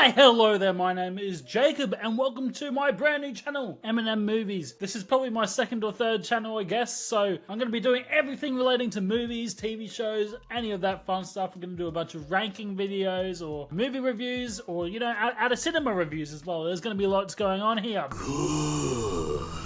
Why hello there, my name is Jacob and welcome to my brand new channel, M&M Movies. This is probably my second or third channel, I guess, so I'm going to be doing everything relating to movies, TV shows, any of that fun stuff. We're going to do a bunch of ranking videos or movie reviews or, you know, out of cinema reviews as well. There's going to be lots going on here.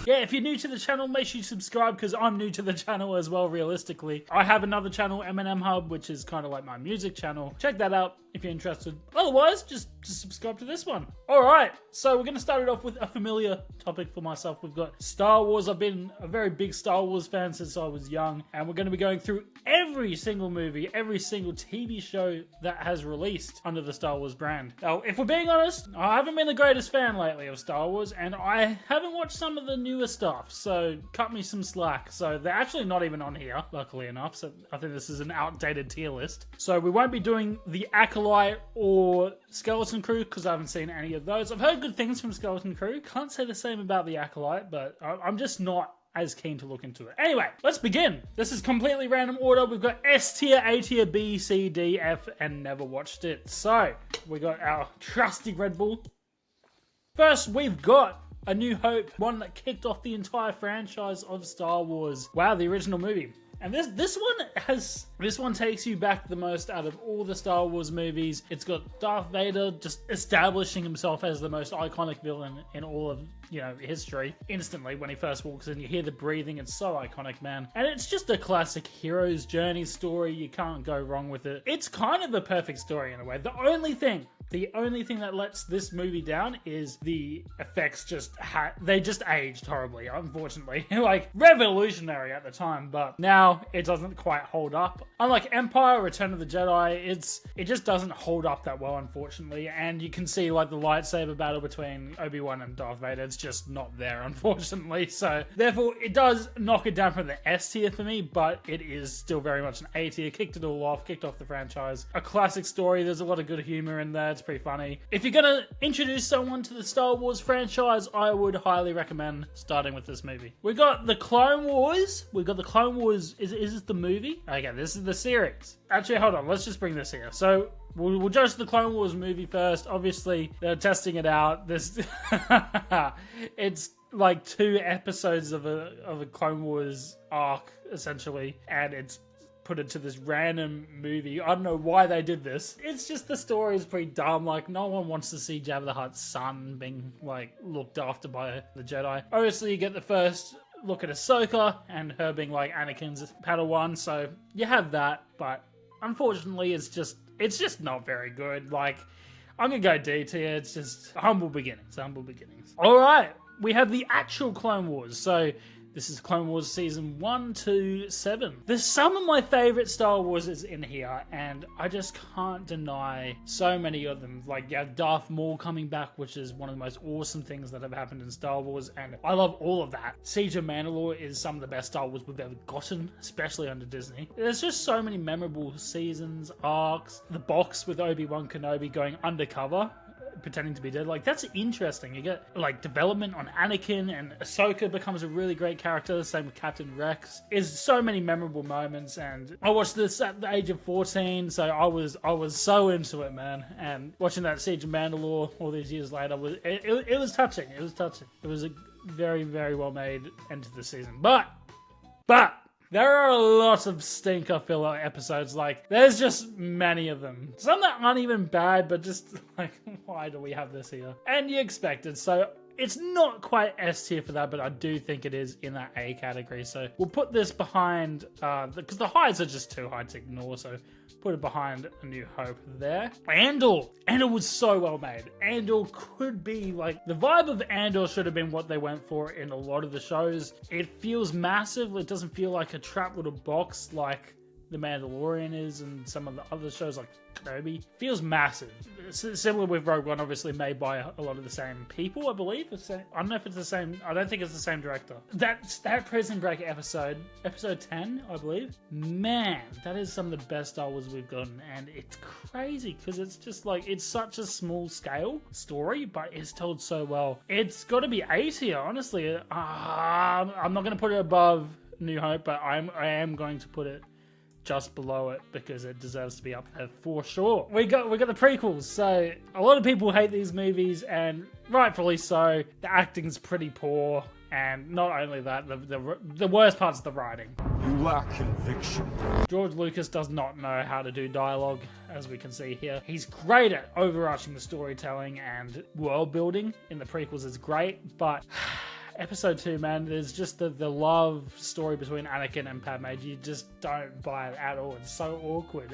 Yeah, if you're new to the channel, make sure you subscribe because I'm new to the channel as well, realistically. I have another channel, M&M Hub, which is kind of like my music channel. Check that out if you're interested. Otherwise, just subscribe to this one. Alright, so we're going to start it off with a familiar topic for myself. We've got Star Wars. I've been a very big Star Wars fan since I was young, and we're going to be going through every single movie, every single TV show that has released under the Star Wars brand. Now, if we're being honest, I haven't been the greatest fan lately of Star Wars, and I haven't watched some of the newer stuff, so cut me some slack. So they're actually not even on here, luckily enough, so I think this is an outdated tier list. So we won't be doing the Acolyte or Skeleton Crew, because I haven't seen any of those. I've heard good things from Skeleton Crew. Can't say the same about the Acolyte, but I'm just not as keen to look into it. Anyway, let's begin. This is completely random order. We've got S tier, A tier, B, C, D, F, and never watched it. So, we got our trusty Red Bull. First, we've got A New Hope, one that kicked off the entire franchise of Star Wars. Wow, the original movie. And this one takes you back the most out of all the Star Wars movies. It's got Darth Vader just establishing himself as the most iconic villain in all of, you know, history. Instantly, when he first walks in, you hear the breathing. It's so iconic, man. And it's just a classic hero's journey story. You can't go wrong with it. It's kind of a perfect story in a way. The only thing that lets this movie down is the effects they just aged horribly, unfortunately. Like, revolutionary at the time, but now it doesn't quite hold up. Unlike Empire, Return of the Jedi, it just doesn't hold up that well, unfortunately. And you can see, like, the lightsaber battle between Obi-Wan and Darth Vader, it's just not there, unfortunately. So, therefore, it does knock it down from the S tier for me, but it is still very much an A tier. Kicked it all off, kicked off the franchise. A classic story, there's a lot of good humor in there. It's pretty funny. If you're gonna introduce someone to the Star Wars franchise, I would highly recommend starting with this movie. We got the Clone Wars. We got the Clone Wars. Is this the movie? Okay, this is the series. Actually, hold on. Let's just bring this here. So we'll judge the Clone Wars movie first. Obviously, they're testing it out. This it's like 2 episodes of a Clone Wars arc essentially, and it's put into this random movie. I don't know why they did this. It's just the story is pretty dumb. Like, no one wants to see Jabba the Hutt's son being, like, looked after by the Jedi. Obviously, you get the first look at Ahsoka and her being, like, Anakin's Padawan, so you have that, but unfortunately, it's just not very good. Like, I'm gonna go D tier. It's just humble beginnings. Alright, we have the actual Clone Wars. So this is Clone Wars Season 1 to 7. There's some of my favorite Star Wars in here, and I just can't deny so many of them. Like, you have Darth Maul coming back, which is one of the most awesome things that have happened in Star Wars, and I love all of that. Siege of Mandalore is some of the best Star Wars we've ever gotten, especially under Disney. There's just so many memorable seasons, arcs. The box with Obi-Wan Kenobi going undercover, pretending to be dead. Like, that's interesting. You get, like, development on Anakin, and Ahsoka becomes a really great character. Same with Captain Rex. There's so many memorable moments, and I watched this at the age of 14, so I was so into it, man. And watching that Siege of Mandalore all these years later, it was touching. It was touching. It was a very, very well made end to the season. But there are a lot of stinker filler episodes. Like, there's just many of them. Some that aren't even bad, but just like, why do we have this here? And you expect it, so it's not quite S tier for that, but I do think it is in that A category. So we'll put this behind, because the highs are just too high to ignore, so put it behind A New Hope there. Andor was so well made. Andor could be, like, the vibe of Andor should have been what they went for in a lot of the shows. It feels massive. It doesn't feel like a trap little box like The Mandalorian is and some of the other shows like Kenobi. Feels massive. Similar with Rogue One, obviously made by a lot of the same people, I believe. I don't know if it's the same. I don't think it's the same director. That Prison Break episode 10, I believe. Man, that is some of the best Star Wars we've gotten, and it's crazy because it's just like, it's such a small scale story, but it's told so well. It's got to be A tier, honestly. I'm not going to put it above New Hope, but I am going to put it just below it because it deserves to be up there for sure. We got the prequels. So a lot of people hate these movies, and rightfully so. The acting's pretty poor, and not only that, the worst part's the writing. You lack conviction. George Lucas does not know how to do dialogue, as we can see here. He's great at overarching the storytelling, and world building in the prequels is great, but Episode 2, man, there's just the love story between Anakin and Padme. You just don't buy it at all. It's so awkward.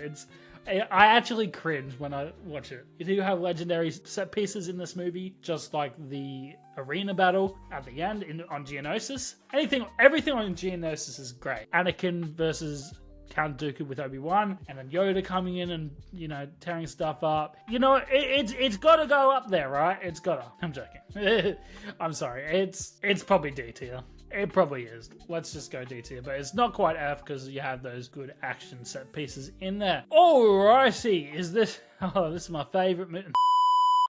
I actually cringe when I watch it. You do have legendary set pieces in this movie, just like the arena battle at the end on Geonosis. Everything on Geonosis is great. Anakin versus Count Dooku with Obi-Wan, and then Yoda coming in and, tearing stuff up. It's gotta go up there, right? It's gotta. I'm joking. I'm sorry. It's probably D tier. It probably is. Let's just go D tier, but it's not quite F because you have those good action set pieces in there. Alrighty, this is my favorite movie.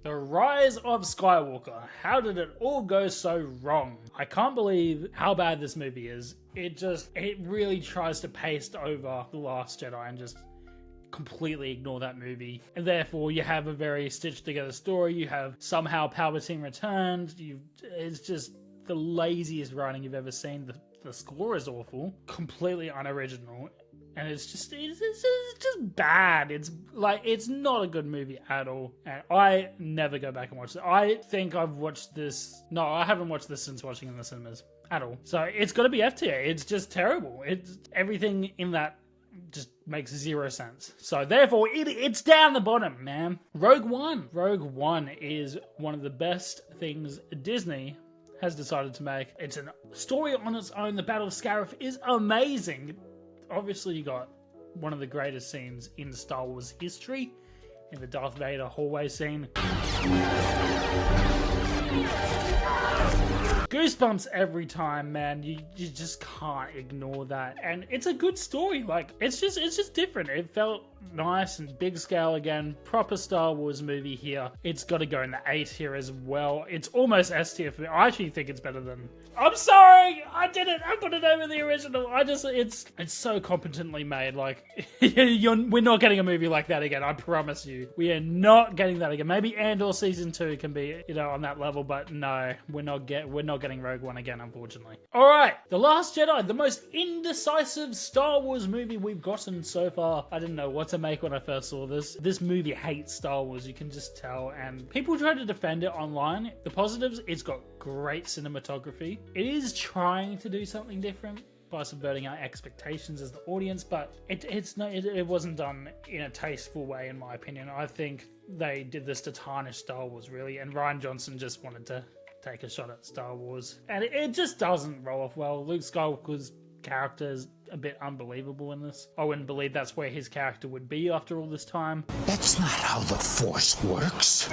The Rise of Skywalker. How did it all go so wrong? I can't believe how bad this movie is. It really tries to paste over The Last Jedi and just completely ignore that movie. And therefore, you have a very stitched together story. You have somehow Palpatine returned. It's just the laziest writing you've ever seen. The score is awful. Completely unoriginal. And it's just bad. It's not a good movie at all. And I never go back and watch it. I think I've watched this. No, I haven't watched this since watching it in the cinemas at all. So it's got to be F tier. It's just terrible. Everything in that just makes zero sense. So therefore, it's down the bottom, man. Rogue One. Rogue One is one of the best things Disney has decided to make. It's a story on its own. The Battle of Scarif is amazing. Obviously, you got one of the greatest scenes in Star Wars history in the Darth Vader hallway scene. Goosebumps every time, man. You just can't ignore that. And it's a good story. It's just different. It felt nice and big scale again. Proper Star Wars movie here. It's got to go in the A tier as well. It's almost S tier for me. I actually think it's better than... I'm sorry! I did it! I put it over the original. It's so competently made. We're not getting a movie like that again. I promise you. We are not getting that again. Maybe Andor Season 2 can be, on that level, but no. We're not getting Rogue One again, unfortunately. Alright, The Last Jedi, the most indecisive Star Wars movie we've gotten so far. I didn't know what to make when I first saw this. This movie hates Star Wars, you can just tell, and people try to defend it online. The positives, it's got great cinematography. It is trying to do something different by subverting our expectations as the audience, but it wasn't done in a tasteful way, in my opinion. I think they did this to tarnish Star Wars, really, and Rian Johnson just wanted to take a shot at Star Wars. And it just doesn't roll off well. Luke Skywalker's character is a bit unbelievable in this. I wouldn't believe that's where his character would be after all this time. That's not how the Force works.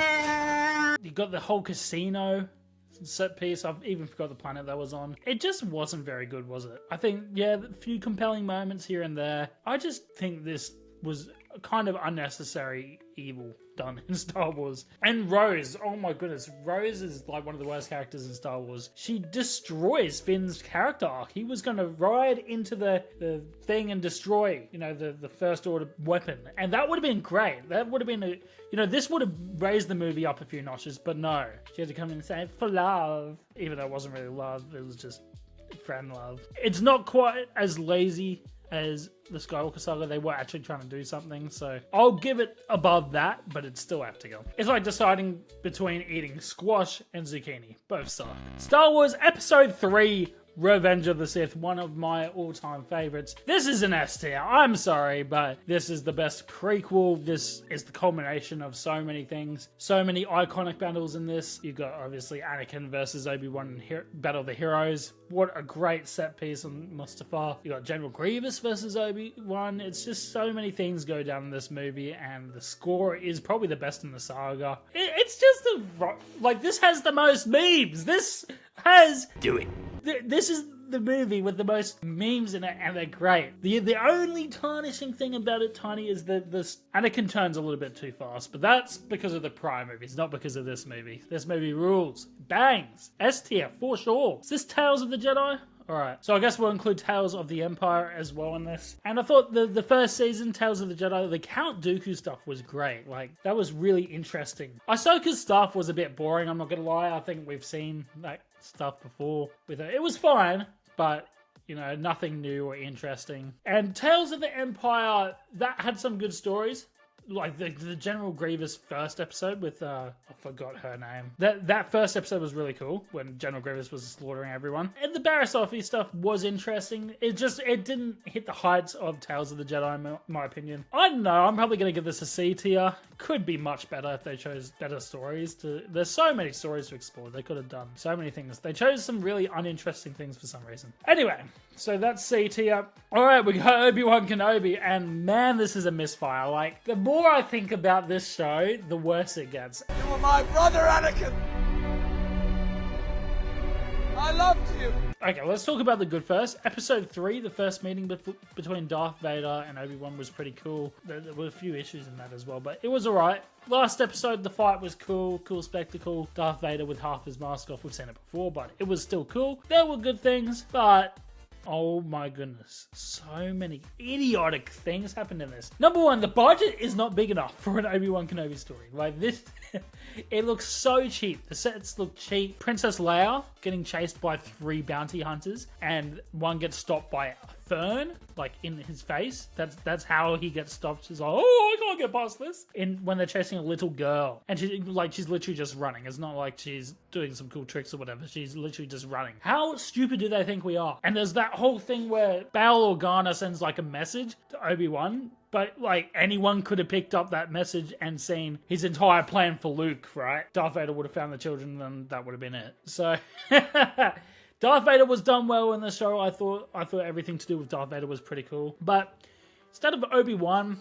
You got the whole casino set piece. I've even forgot the planet that was on. It just wasn't very good, was it? I think, a few compelling moments here and there. I just think this was kind of unnecessary evil done in Star Wars. And Rose, oh my goodness, Rose is one of the worst characters in Star Wars. She destroys Finn's character arc. He was going to ride into the thing and destroy, the First Order weapon. And that would have been great. That would have been, this would have raised the movie up a few notches, but no. She had to come in and say, for love. Even though it wasn't really love, it was just friend love. It's not quite as lazy as the Skywalker Saga. They were actually trying to do something, so I'll give it above that, but it's still have to go. It's like deciding between eating squash and zucchini. Both suck. Star Wars Episode 3, Revenge of the Sith, one of my all-time favorites. This is an S tier. I'm sorry, but this is the best prequel. This is the culmination of so many things. So many iconic battles in this. You've got, obviously, Anakin versus Obi-Wan in Battle of the Heroes. What a great set piece on Mustafar. You got General Grievous versus Obi-Wan. It's just so many things go down in this movie, and the score is probably the best in the saga. It's just this has the most memes. This has... Do it. This is the movie with the most memes in it, and they're great. The only tarnishing thing about it, Tiny, is that Anakin turns a little bit too fast, but that's because of the prior movies, not because of this movie. This movie rules. Bangs. S tier, for sure. Is this Tales of the Jedi? Alright, so I guess we'll include Tales of the Empire as well in this. And I thought the first season, Tales of the Jedi, the Count Dooku stuff was great. Like, that was really interesting. Ahsoka's stuff was a bit boring, I'm not gonna lie. I think we've seen that stuff before with her. It was fine, but you know, nothing new or interesting. And Tales of the Empire, that had some good stories. Like the General Grievous first episode with, I forgot her name. That first episode was really cool when General Grievous was slaughtering everyone. And the Barriss Offee stuff was interesting. It didn't hit the heights of Tales of the Jedi, in my opinion. I don't know, I'm probably going to give this a C tier. Could be much better if they chose better stories. There's so many stories to explore. They could have done so many things. They chose some really uninteresting things for some reason. Anyway, so that's C tier. Alright, we got Obi-Wan Kenobi, and man, this is a misfire. Like, the more I think about this show, the worse it gets. You were my brother, Anakin! I loved you! Okay, let's talk about the good first. Episode 3, the first meeting between Darth Vader and Obi-Wan was pretty cool. There were a few issues in that as well, but it was alright. Last episode, the fight was cool spectacle. Darth Vader with half his mask off. We've seen it before, but it was still cool. There were good things, but oh my goodness, so many idiotic things happened in this. Number one, the budget is not big enough for an Obi-Wan Kenobi story. Like this, it looks so cheap. The sets look cheap. Princess Leia getting chased by 3 bounty hunters, and one gets stopped by a fern, like in his face. That's how he gets stopped. She's like, oh, I can't get past this. When they're chasing a little girl, and she's literally just running. It's not like she's doing some cool tricks or whatever. She's literally just running. How stupid do they think we are? And there's that whole thing where Bail Organa sends like a message to Obi-Wan, but like anyone could have picked up that message and seen his entire plan for Luke, right? Darth Vader would have found the children, and that would have been it. So Darth Vader was done well in the show. I thought everything to do with Darth Vader was pretty cool. But instead of Obi-Wan,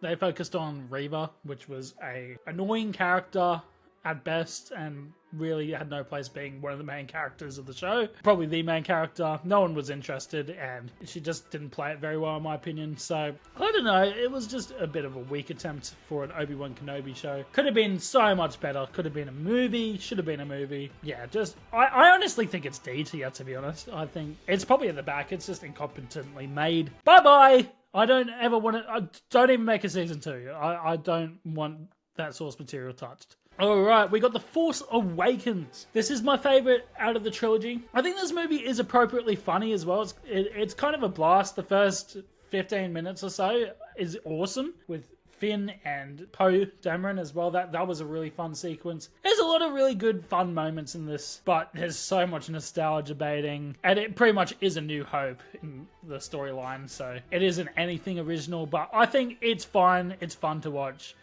they focused on Reva, which was a annoying character at best, and really had no place being one of the main characters of the show. Probably the main character. No one was interested, and she just didn't play it very well in my opinion. So, I don't know, it was just a bit of a weak attempt for an Obi-Wan Kenobi show. Could have been so much better. Could have been a movie. Should have been a movie. Yeah, I honestly think it's D tier, to be honest. I think it's probably at the back. It's just incompetently made. Bye-bye! I don't ever want to... don't even make a season 2. I don't want that source material touched. Alright, we got The Force Awakens. This is my favorite out of the trilogy. I think this movie is appropriately funny as well. It's kind of a blast. The first 15 minutes or so is awesome with Finn and Poe Dameron as well. That was a really fun sequence. There's a lot of really good fun moments in this, but there's so much nostalgia baiting, and it pretty much is a New Hope in the storyline, so it isn't anything original, but I think it's fine. It's fun to watch.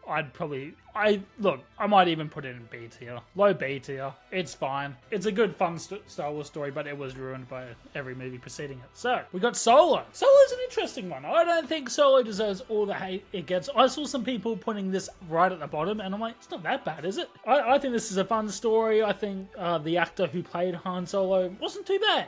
I might even put it in B tier. Low B tier. It's fine. It's a good, fun Star Wars story, but it was ruined by every movie preceding it. So, we got Solo. Solo's an interesting one. I don't think Solo deserves all the hate it gets. I saw some people putting this right at the bottom, and I'm like, it's not that bad, is it? I think this is a fun story. I think the actor who played Han Solo wasn't too bad.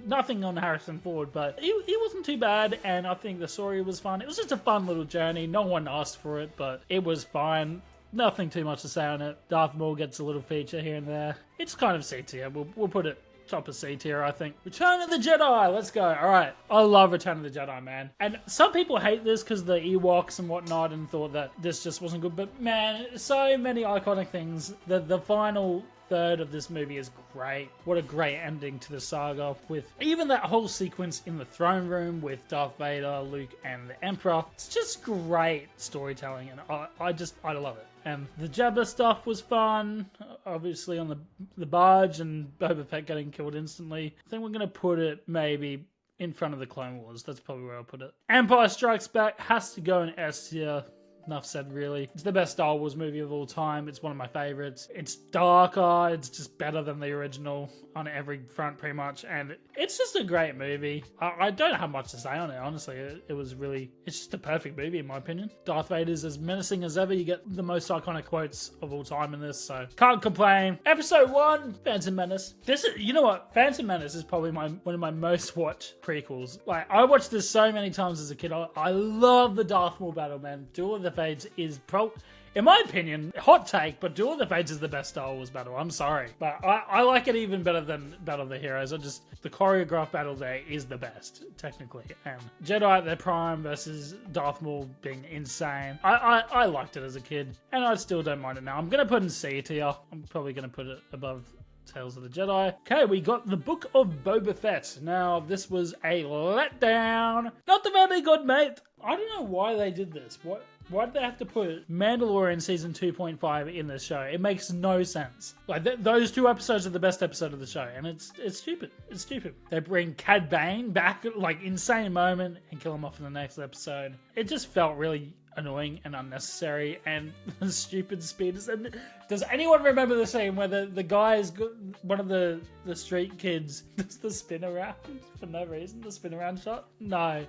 Nothing on Harrison Ford, but he wasn't too bad, and I think the story was fun. It was just a fun little journey. No one asked for it, but it was fine. Nothing too much to say on it. Darth Maul gets a little feature here and there. It's kind of C tier. We'll put it top of C tier, I think. Return of the Jedi, let's go. Alright, I love Return of the Jedi, man. And some people hate this because of the Ewoks and whatnot and thought that this just wasn't good, but man, so many iconic things. The final third of this movie is great. What a great ending to the saga, with even that whole sequence in the throne room with Darth Vader, Luke, and the Emperor. It's just great storytelling, and I love it. And the Jabba stuff was fun, obviously on the barge and Boba Fett getting killed instantly. I think we're going to put it maybe in front of the Clone Wars. That's probably where I'll put it. Empire Strikes Back has to go in S tier. Enough said, really. It's the best Star Wars movie of all time. It's one of my favorites. It's darker. It's just better than the original on every front, pretty much. And it's just a great movie. I don't have much to say on it, honestly. It was really... It's just a perfect movie, in my opinion. Darth Vader's as menacing as ever. You get the most iconic quotes of all time in this, so can't complain. Episode 1, Phantom Menace. You know what? Phantom Menace is probably one of my most watched prequels. Like, I watched this so many times as a kid. I love the Darth Maul battle, man. Duel of the Fates is In my opinion, hot take, but Duel of the Fates is the best Star Wars battle. I'm sorry. But I like it even better than Battle of the Heroes. The choreographed battle there is the best, technically. And Jedi at their prime versus Darth Maul being insane. I liked it as a kid, and I still don't mind it now. I'm going to put it in C tier. I'm probably going to put it above Tales of the Jedi. Okay, we got the Book of Boba Fett. Now, this was a letdown. Not very good, mate. I don't know why they did this. Why did they have to put Mandalorian Season 2.5 in this show? It makes no sense. Like, those 2 episodes are the best episode of the show, and it's stupid. It's stupid. They bring Cad Bane back, like, insane moment, and kill him off in the next episode. It just felt really annoying and unnecessary and stupid speeders. And does anyone remember the scene where the guy's one of the street kids does the spin around for no reason? The spin around shot? No,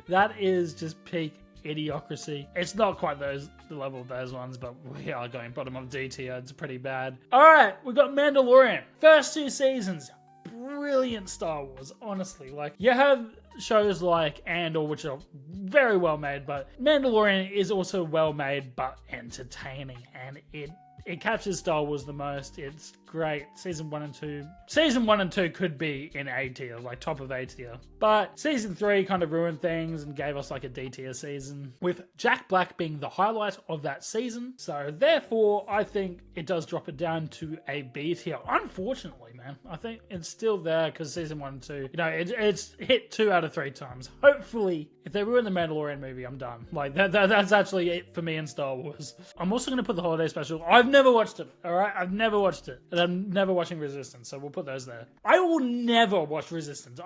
that is just peak idiocracy. It's not quite the level of those ones, but we are going bottom of D tier. It's pretty bad. All right, we got Mandalorian. First 2 seasons, brilliant Star Wars. Honestly, like, you have shows like Andor, which are very well made, but Mandalorian is also well made but entertaining, and it captures Star Wars the most. It's great. Season 1 and 2 could be in A tier, like top of A tier. But Season 3 kind of ruined things and gave us like a D tier season, with Jack Black being the highlight of that season. So therefore, I think it does drop it down to a B tier. Unfortunately, man. I think it's still there because Season 1 and 2, you know, it's hit 2 out of 3 times. Hopefully, if they ruin the Mandalorian movie, I'm done. Like, that's actually it for me in Star Wars. I'm also going to put the holiday special. I've never watched it, alright? I've never watched it. And I'm never watching Resistance, so we'll put those there. I will never watch Resistance.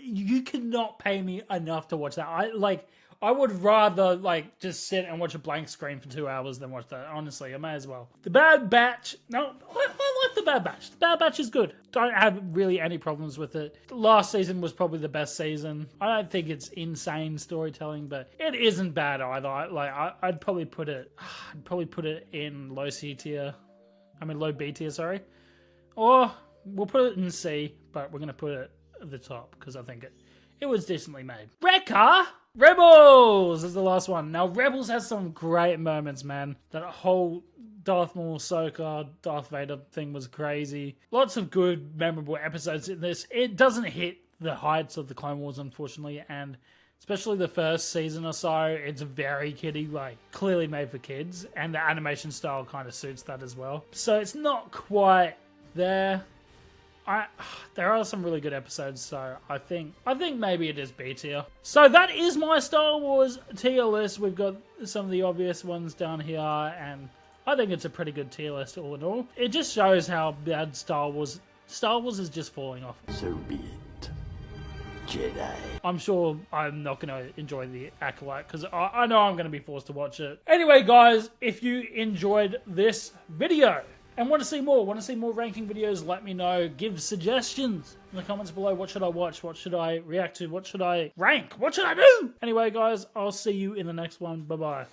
You cannot pay me enough to watch that. I would rather, like, just sit and watch a blank screen for 2 hours than watch that. Honestly, I may as well. The Bad Batch. No, I like The Bad Batch. The Bad Batch is good. Don't have really any problems with it. The last season was probably the best season. I don't think it's insane storytelling, but it isn't bad either. I'd probably put it in low C tier. I mean, low B tier, sorry. Or we'll put it in C, but we're going to put it at the top because I think it was decently made. Rebels is the last one. Now, Rebels has some great moments, man. That whole Darth Maul, Ahsoka, Darth Vader thing was crazy. Lots of good, memorable episodes in this. It doesn't hit the heights of the Clone Wars, unfortunately, and especially the first season or so, it's very kiddie, like, clearly made for kids, and the animation style kind of suits that as well. So it's not quite there. There are some really good episodes, so I think maybe it is B tier. So that is my Star Wars tier list. We've got some of the obvious ones down here, and I think it's a pretty good tier list all in all. It just shows how bad Star Wars is just falling off. So be it, Jedi. I'm sure I'm not going to enjoy the Acolyte because I know I'm going to be forced to watch it. Anyway, guys, if you enjoyed this video and want to see more ranking videos, let me know. Give suggestions in the comments below. What should I watch? What should I react to? What should I rank? What should I do? Anyway, guys, I'll see you in the next one. Bye-bye.